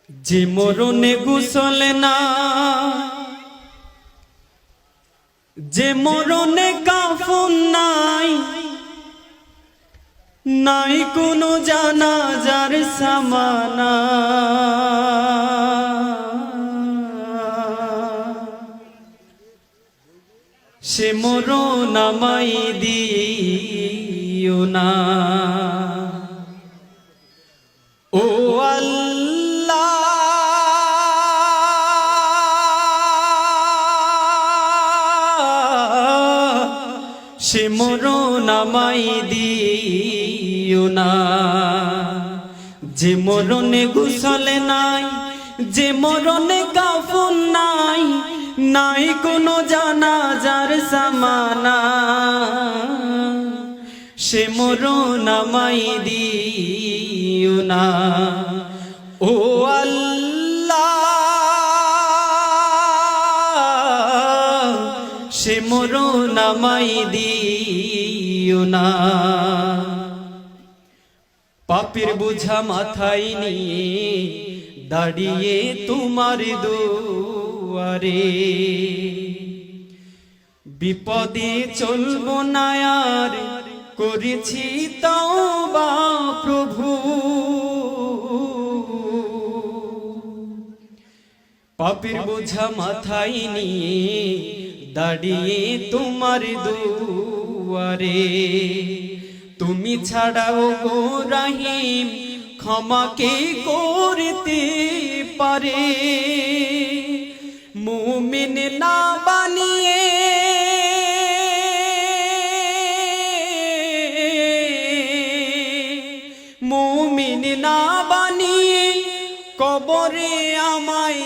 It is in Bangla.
যে মরণে গোসল না, যে মরণে কাফন নাই, নাই কোনো জানাজার সামানা। সে মরণ আমায় দিও না। ও আল্লাহ, সে মরণ আমায় দিও না। যে মরণে গোসল নাই, যে মরণে কাফন নাই, নাই কোনো জানাজার সামানা। সে মরণ আমায় দিও না। ও আল্লাহ, সে মরণ আমায় দিও না। পাপের বোঝা মাথায় নিয়ে দাঁড়িয়ে তোমার দুয়ারে, বিপদে চলবো না আর, করেছি তওবা প্রভু। পাপের বোঝা মাথায় নিয়ে দাঁড়িয়ে তোমার দুয়ারে, তুমি ছাড়াও গো রহিম ক্ষমা কে করতে পারে। মুমিন না বানিয়ে মুমিন না বানিয়ে কবরে আমায়